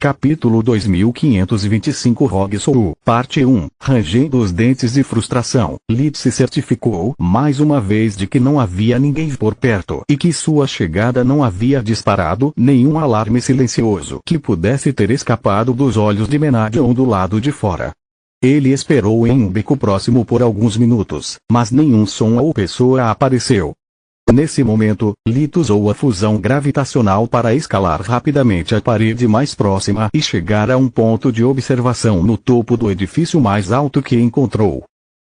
Capítulo 2525 Rogue Soul, Parte 1. Rangendo os dentes de frustração, Lid se certificou mais uma vez de que não havia ninguém por perto e que sua chegada não havia disparado nenhum alarme silencioso que pudesse ter escapado dos olhos de Menadion do lado de fora. Ele esperou em um beco próximo por alguns minutos, mas nenhum som ou pessoa apareceu. Nesse momento, Lid usou a fusão gravitacional para escalar rapidamente a parede mais próxima e chegar a um ponto de observação no topo do edifício mais alto que encontrou.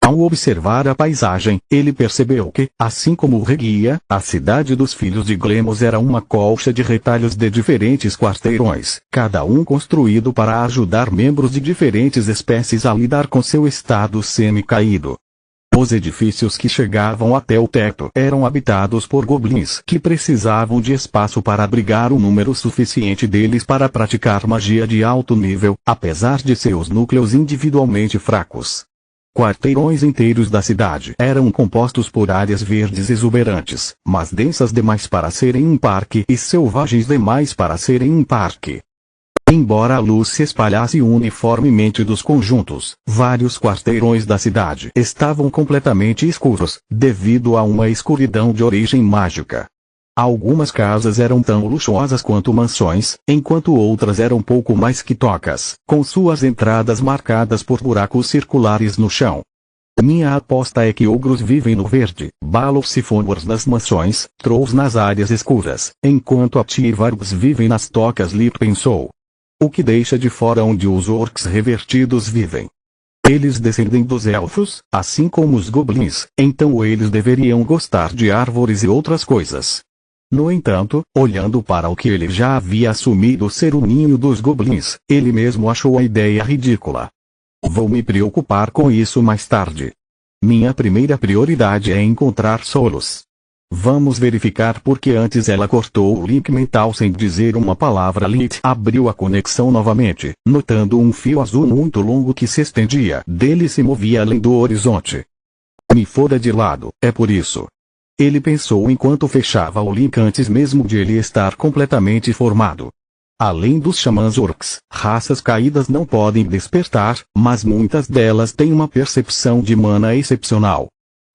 Ao observar a paisagem, ele percebeu que, assim como o Regia, a cidade dos Filhos de Glemos era uma colcha de retalhos de diferentes quarteirões, cada um construído para ajudar membros de diferentes espécies a lidar com seu estado semi-caído. Os edifícios que chegavam até o teto eram habitados por goblins que precisavam de espaço para abrigar um número suficiente deles para praticar magia de alto nível, apesar de seus núcleos individualmente fracos. Quarteirões inteiros da cidade eram compostos por áreas verdes exuberantes, mas densas demais para serem um parque e selvagens demais para serem um parque. Embora a luz se espalhasse uniformemente dos conjuntos, vários quarteirões da cidade estavam completamente escuros, devido a uma escuridão de origem mágica. Algumas casas eram tão luxuosas quanto mansões, enquanto outras eram pouco mais que tocas, com suas entradas marcadas por buracos circulares no chão. Minha aposta é que ogros vivem no verde, balorsifonors nas mansões, trolls nas áreas escuras, enquanto aptivargs vivem nas tocas, Lid pensou. O que deixa de fora onde os orcs revertidos vivem. Eles descendem dos elfos, assim como os goblins, então eles deveriam gostar de árvores e outras coisas. No entanto, olhando para o que ele já havia assumido ser o ninho dos goblins, ele mesmo achou a ideia ridícula. Vou me preocupar com isso mais tarde. Minha primeira prioridade é encontrar Solos. Vamos verificar porque antes ela cortou o link mental sem dizer uma palavra. Lid abriu a conexão novamente, notando um fio azul muito longo que se estendia dele e se movia além do horizonte. Me fora de lado, é por isso. Ele pensou enquanto fechava o link antes mesmo de ele estar completamente formado. Além dos xamãs orcs, raças caídas não podem despertar, mas muitas delas têm uma percepção de mana excepcional.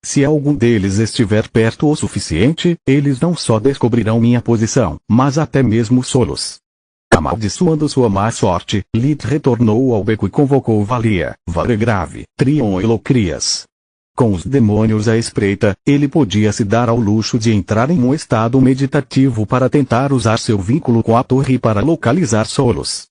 Se algum deles estiver perto o suficiente, eles não só descobrirão minha posição, mas até mesmo Solos. Amaldiçoando sua má sorte, Lid retornou ao beco e convocou Valia, Varegrave, Trion e Locrias. Com os demônios à espreita, ele podia se dar ao luxo de entrar em um estado meditativo para tentar usar seu vínculo com a torre para localizar Solos.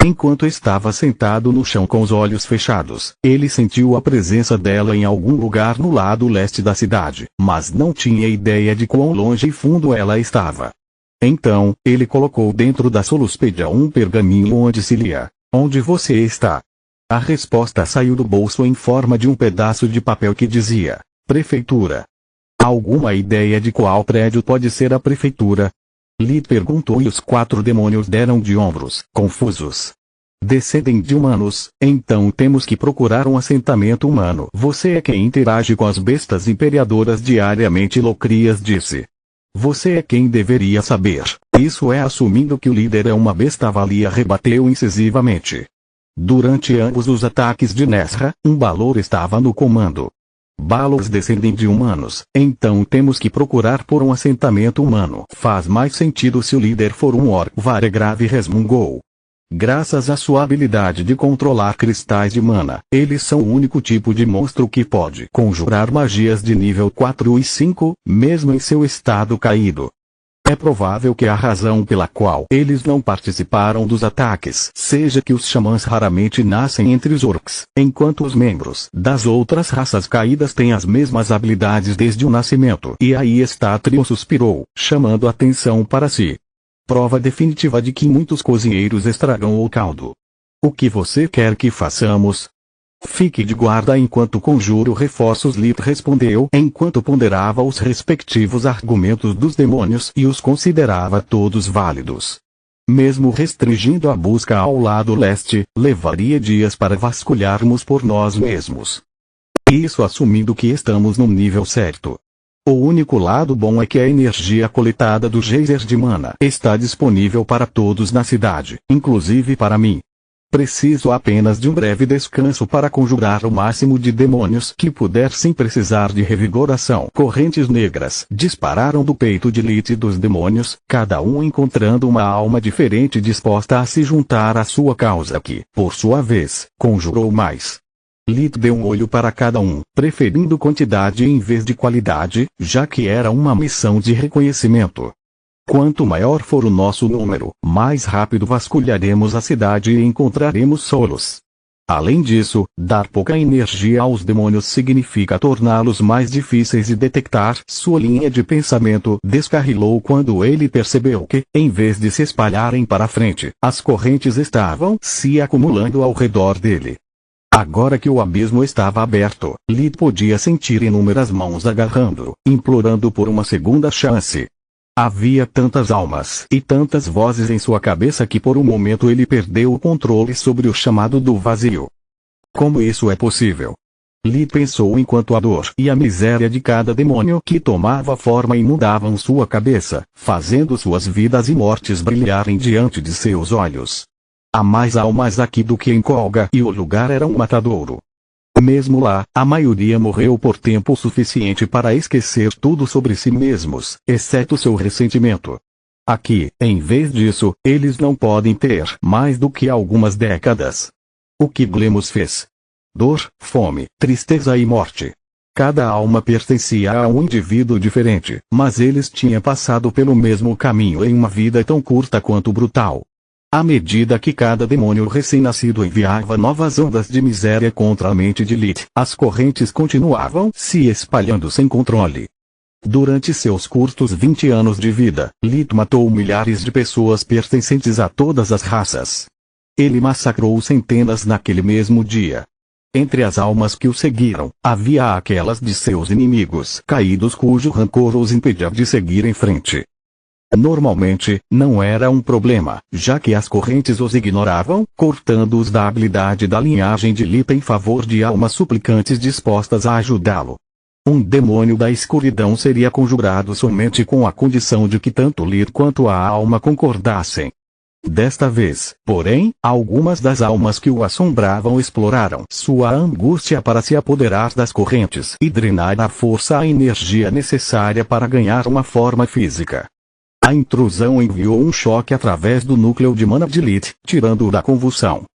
Enquanto estava sentado no chão com os olhos fechados, ele sentiu a presença dela em algum lugar no lado leste da cidade, mas não tinha ideia de quão longe e fundo ela estava. Então, ele colocou dentro da Soluspedia um pergaminho onde se lia: "Onde você está?" A resposta saiu do bolso em forma de um pedaço de papel que dizia: "Prefeitura." Alguma ideia de qual prédio pode ser a prefeitura? Lid perguntou e os 4 demônios deram de ombros, confusos. Descendem de humanos, então temos que procurar um assentamento humano. Você é quem interage com as bestas imperiadoras diariamente, Locrias disse. Você é quem deveria saber. Isso é assumindo que o líder é uma besta. Valia rebateu incisivamente. Durante ambos os ataques de Nesra, um Balor estava no comando. Balors descendem de humanos, então temos que procurar por um assentamento humano. Faz mais sentido se o líder for um orc. Varegrave resmungou. Graças à sua habilidade de controlar cristais de mana, eles são o único tipo de monstro que pode conjurar magias de nível 4 e 5, mesmo em seu estado caído. É provável que a razão pela qual eles não participaram dos ataques seja que os xamãs raramente nascem entre os orcs, enquanto os membros das outras raças caídas têm as mesmas habilidades desde o nascimento. E aí está. Trion suspirou, chamando atenção para si. Prova definitiva de que muitos cozinheiros estragam o caldo. O que você quer que façamos? Fique de guarda enquanto conjuro reforços, Lid respondeu enquanto ponderava os respectivos argumentos dos demônios e os considerava todos válidos. Mesmo restringindo a busca ao lado leste, levaria dias para vasculharmos por nós mesmos. Isso assumindo que estamos no nível certo. O único lado bom é que a energia coletada do geyser de mana está disponível para todos na cidade, inclusive para mim. Preciso apenas de um breve descanso para conjurar o máximo de demônios que puder sem precisar de revigoração. Correntes negras dispararam do peito de Lith dos demônios, cada um encontrando uma alma diferente disposta a se juntar à sua causa que, por sua vez, conjurou mais. Lith deu um olho para cada um, preferindo quantidade em vez de qualidade, já que era uma missão de reconhecimento. Quanto maior for o nosso número, mais rápido vasculharemos a cidade e encontraremos solos. Além disso, dar pouca energia aos demônios significa torná-los mais difíceis de detectar. Sua linha de pensamento descarrilou quando ele percebeu que, em vez de se espalharem para frente, as correntes estavam se acumulando ao redor dele. Agora que o abismo estava aberto, Lith podia sentir inúmeras mãos agarrando-o, implorando por uma segunda chance. Havia tantas almas e tantas vozes em sua cabeça que por um momento ele perdeu o controle sobre o chamado do vazio. Como isso é possível? Lith pensou enquanto a dor e a miséria de cada demônio que tomava forma inundavam sua cabeça, fazendo suas vidas e mortes brilharem diante de seus olhos. Há mais almas aqui do que em Kolga e o lugar era um matadouro. Mesmo lá, a maioria morreu por tempo suficiente para esquecer tudo sobre si mesmos, exceto seu ressentimento. Aqui, em vez disso, eles não podem ter mais do que algumas décadas. O que Glemos fez? Dor, fome, tristeza e morte. Cada alma pertencia a um indivíduo diferente, mas eles tinham passado pelo mesmo caminho em uma vida tão curta quanto brutal. À medida que cada demônio recém-nascido enviava novas ondas de miséria contra a mente de Lith, as correntes continuavam se espalhando sem controle. Durante seus curtos 20 anos de vida, Lith matou milhares de pessoas pertencentes a todas as raças. Ele massacrou centenas naquele mesmo dia. Entre as almas que o seguiram, havia aquelas de seus inimigos caídos cujo rancor os impedia de seguir em frente. Normalmente, não era um problema, já que as correntes os ignoravam, cortando-os da habilidade da linhagem de Lith em favor de almas suplicantes dispostas a ajudá-lo. Um demônio da escuridão seria conjurado somente com a condição de que tanto Lith quanto a alma concordassem. Desta vez, porém, algumas das almas que o assombravam exploraram sua angústia para se apoderar das correntes e drenar a força e a energia necessária para ganhar uma forma física. A intrusão enviou um choque através do núcleo de mana de Lith, tirando-o da convulsão.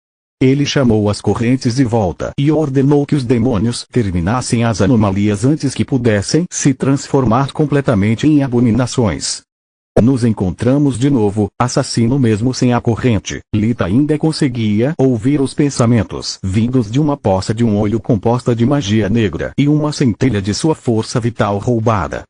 Ele chamou as correntes de volta e ordenou que os demônios terminassem as anomalias antes que pudessem se transformar completamente em abominações. Nos encontramos de novo, assassino mesmo sem a corrente. Lith ainda conseguia ouvir os pensamentos vindos de uma poça de um olho composta de magia negra e uma centelha de sua força vital roubada.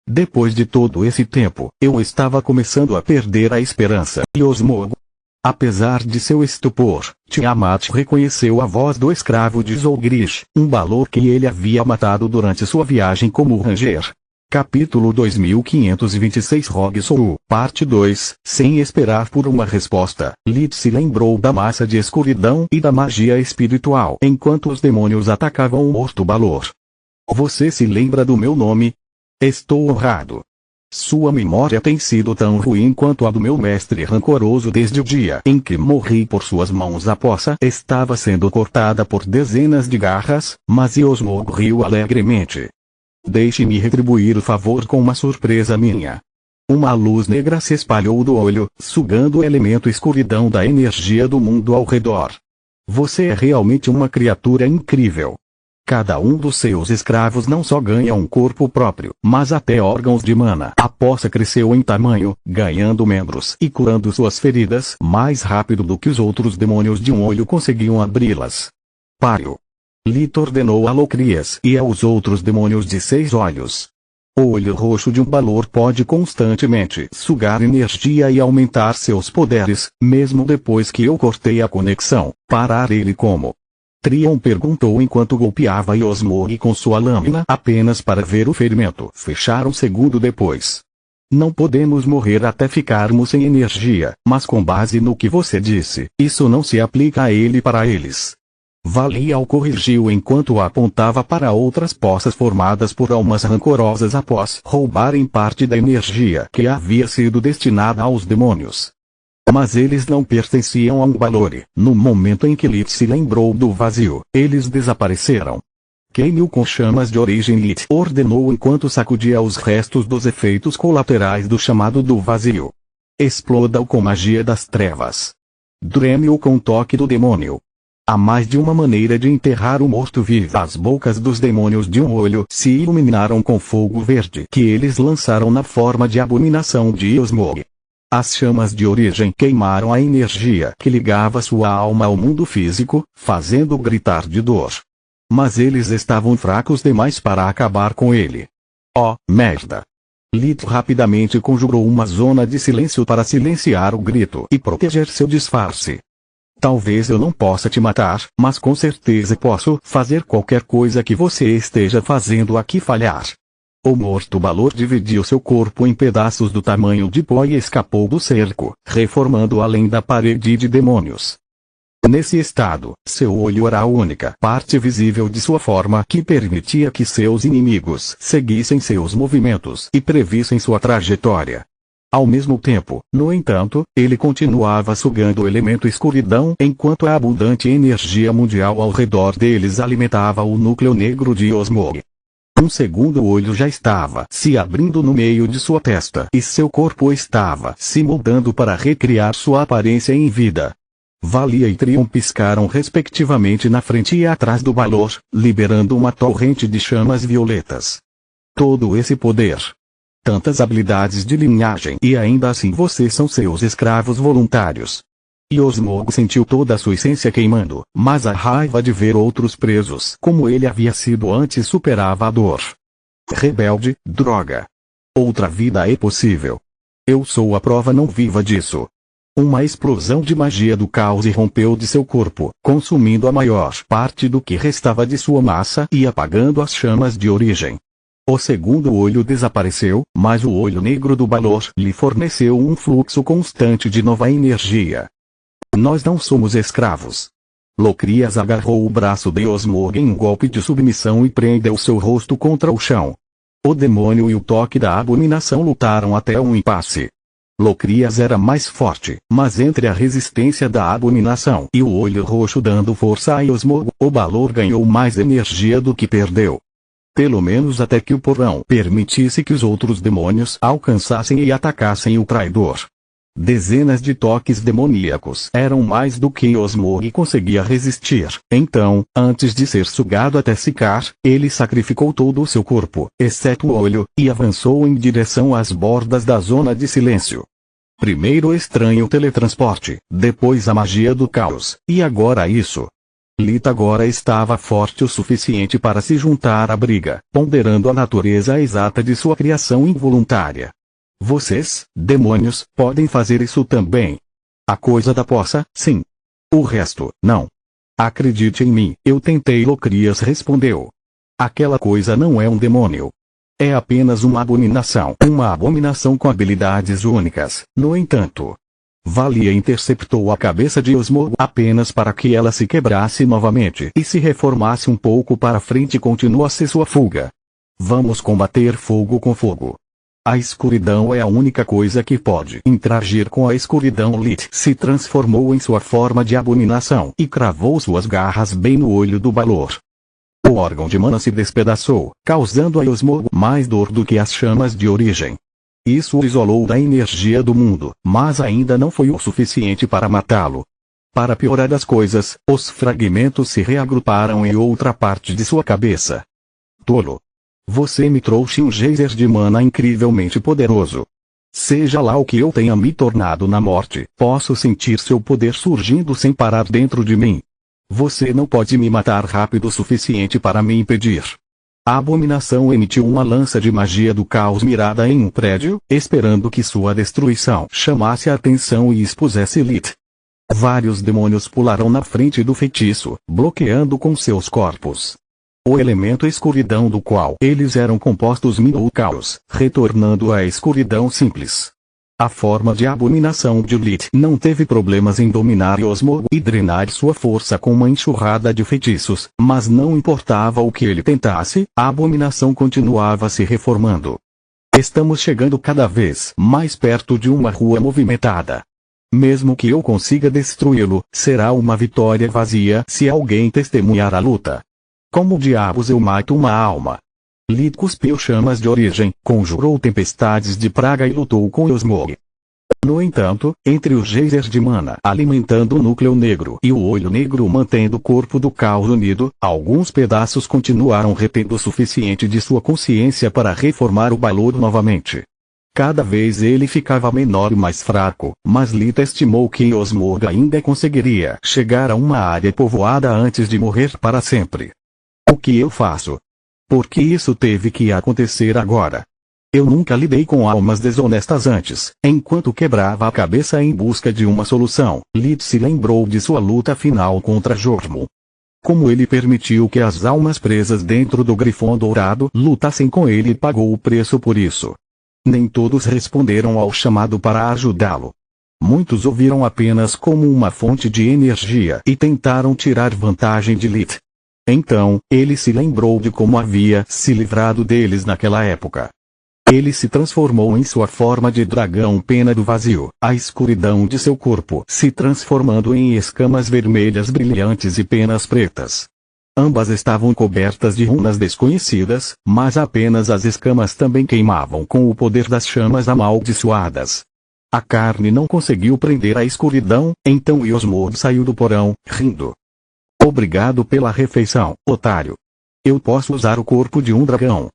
Depois de todo esse tempo, eu estava começando a perder a esperança. E Osmogo. Apesar de seu estupor, Tiamat reconheceu a voz do escravo de Zolgrish, um balor que ele havia matado durante sua viagem como ranger. Capítulo 2526 Rogue Soul, Parte 2. Sem esperar por uma resposta, Lith se lembrou da massa de escuridão e da magia espiritual enquanto os demônios atacavam o morto balor. Você se lembra do meu nome? Estou honrado. Sua memória tem sido tão ruim quanto a do meu mestre rancoroso desde o dia em que morri por suas mãos. A poça estava sendo cortada por dezenas de garras, mas Osmogo riu alegremente. Deixe-me retribuir o favor com uma surpresa minha. Uma luz negra se espalhou do olho, sugando o elemento escuridão da energia do mundo ao redor. Você é realmente uma criatura incrível. Cada um dos seus escravos não só ganha um corpo próprio, mas até órgãos de mana. A poça cresceu em tamanho, ganhando membros e curando suas feridas mais rápido do que os outros demônios de um olho conseguiam abri-las. Pare-o. Lith ordenou a Locrias e aos outros demônios de 6 olhos. O olho roxo de um balor pode constantemente sugar energia e aumentar seus poderes, mesmo depois que eu cortei a conexão. Parar ele como? Trion perguntou enquanto golpeava Osmogo com sua lâmina apenas para ver o ferimento fechar um segundo depois. Não podemos morrer até ficarmos sem energia, mas com base no que você disse, isso não se aplica a ele para eles. Valia o corrigiu enquanto apontava para outras poças formadas por almas rancorosas após roubarem parte da energia que havia sido destinada aos demônios. Mas eles não pertenciam a um Balor. No momento em que Lith se lembrou do vazio, eles desapareceram. Queime-o com chamas de origem, Lith ordenou enquanto sacudia os restos dos efeitos colaterais do chamado do vazio. Exploda-o com magia das trevas. Drene-o com toque do demônio. Há mais de uma maneira de enterrar o morto-vivo. As bocas dos demônios de um olho se iluminaram com fogo verde que eles lançaram na forma de abominação de Osmog. As chamas de origem queimaram a energia que ligava sua alma ao mundo físico, fazendo gritar de dor. Mas eles estavam fracos demais para acabar com ele. Oh, merda! Lith rapidamente conjurou uma zona de silêncio para silenciar o grito e proteger seu disfarce. Talvez eu não possa te matar, mas com certeza posso fazer qualquer coisa que você esteja fazendo aqui falhar. O morto Balor dividiu seu corpo em pedaços do tamanho de pó e escapou do cerco, reformando além da parede de demônios. Nesse estado, seu olho era a única parte visível de sua forma que permitia que seus inimigos seguissem seus movimentos e previssem sua trajetória. Ao mesmo tempo, no entanto, ele continuava sugando o elemento escuridão enquanto a abundante energia mundial ao redor deles alimentava o núcleo negro de Osmog. Um segundo olho já estava se abrindo no meio de sua testa e seu corpo estava se moldando para recriar sua aparência em vida. Valia e Trion piscaram respectivamente na frente e atrás do Balor, liberando uma torrente de chamas violetas. Todo esse poder. Tantas habilidades de linhagem e ainda assim vocês são seus escravos voluntários. E Osmog sentiu toda a sua essência queimando, mas a raiva de ver outros presos como ele havia sido antes superava a dor. Rebelde, droga. Outra vida é possível. Eu sou a prova não viva disso. Uma explosão de magia do caos irrompeu de seu corpo, consumindo a maior parte do que restava de sua massa e apagando as chamas de origem. O segundo olho desapareceu, mas o olho negro do Balor lhe forneceu um fluxo constante de nova energia. Nós não somos escravos. Locrias agarrou o braço de Osmog em um golpe de submissão e prendeu seu rosto contra o chão. O demônio e o toque da abominação lutaram até um impasse. Locrias era mais forte, mas entre a resistência da abominação e o olho roxo dando força a Osmog, o Balor ganhou mais energia do que perdeu. Pelo menos até que o porão permitisse que os outros demônios alcançassem e atacassem o traidor. Dezenas de toques demoníacos eram mais do que Osmog conseguia resistir. Então, antes de ser sugado até secar, ele sacrificou todo o seu corpo, exceto o olho, e avançou em direção às bordas da zona de silêncio. Primeiro o estranho teletransporte, depois a magia do caos, e agora isso. Lith agora estava forte o suficiente para se juntar à briga, ponderando a natureza exata de sua criação involuntária. Vocês, demônios, podem fazer isso também. A coisa da poça, sim. O resto, não. Acredite em mim, eu tentei. Locrias respondeu. Aquela coisa não é um demônio. É apenas uma abominação com habilidades únicas. No entanto, Valia interceptou a cabeça de Osmog apenas para que ela se quebrasse novamente e se reformasse um pouco para frente e continuasse sua fuga. Vamos combater fogo com fogo. A escuridão é a única coisa que pode interagir com a escuridão. Lith se transformou em sua forma de abominação e cravou suas garras bem no olho do Balor. O órgão de mana se despedaçou, causando a Osmog mais dor do que as chamas de origem. Isso o isolou da energia do mundo, mas ainda não foi o suficiente para matá-lo. Para piorar as coisas, os fragmentos se reagruparam em outra parte de sua cabeça. Tolo! Você me trouxe um geyser de mana incrivelmente poderoso. Seja lá o que eu tenha me tornado na morte, posso sentir seu poder surgindo sem parar dentro de mim. Você não pode me matar rápido o suficiente para me impedir. A abominação emitiu uma lança de magia do caos mirada em um prédio, esperando que sua destruição chamasse a atenção e expusesse Lith. Vários demônios pularam na frente do feitiço, bloqueando com seus corpos. O elemento escuridão do qual eles eram compostos minou o caos, retornando à escuridão simples. A forma de abominação de Lilith não teve problemas em dominar Yosmog e drenar sua força com uma enxurrada de feitiços, mas não importava o que ele tentasse, a abominação continuava se reformando. Estamos chegando cada vez mais perto de uma rua movimentada. Mesmo que eu consiga destruí-lo, será uma vitória vazia se alguém testemunhar a luta. Como diabos eu mato uma alma? Lilith cuspiu chamas de origem, conjurou tempestades de praga e lutou com Yosmog. No entanto, entre os geysers de mana alimentando o núcleo negro e o olho negro mantendo o corpo do caos unido, alguns pedaços continuaram retendo o suficiente de sua consciência para reformar o Balor novamente. Cada vez ele ficava menor e mais fraco, mas Lilith estimou que Yosmog ainda conseguiria chegar a uma área povoada antes de morrer para sempre. O que eu faço? Por que isso teve que acontecer agora? Eu nunca lidei com almas desonestas antes. Enquanto quebrava a cabeça em busca de uma solução, Lilith se lembrou de sua luta final contra Jormungand. Como ele permitiu que as almas presas dentro do Grifão Dourado lutassem com ele e pagou o preço por isso. Nem todos responderam ao chamado para ajudá-lo. Muitos ouviram apenas como uma fonte de energia e tentaram tirar vantagem de Lilith. Então, ele se lembrou de como havia se livrado deles naquela época. Ele se transformou em sua forma de dragão pena do vazio, a escuridão de seu corpo se transformando em escamas vermelhas brilhantes e penas pretas. Ambas estavam cobertas de runas desconhecidas, mas apenas as escamas também queimavam com o poder das chamas amaldiçoadas. A carne não conseguiu prender a escuridão, então Yosmog saiu do porão, rindo. Obrigado pela refeição, otário. Eu posso usar o corpo de um dragão.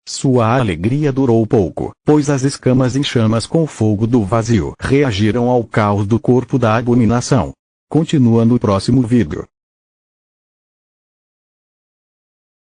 Sua alegria durou pouco, pois as escamas em chamas com o fogo do vazio reagiram ao caos do corpo da abominação. Continua no próximo vídeo.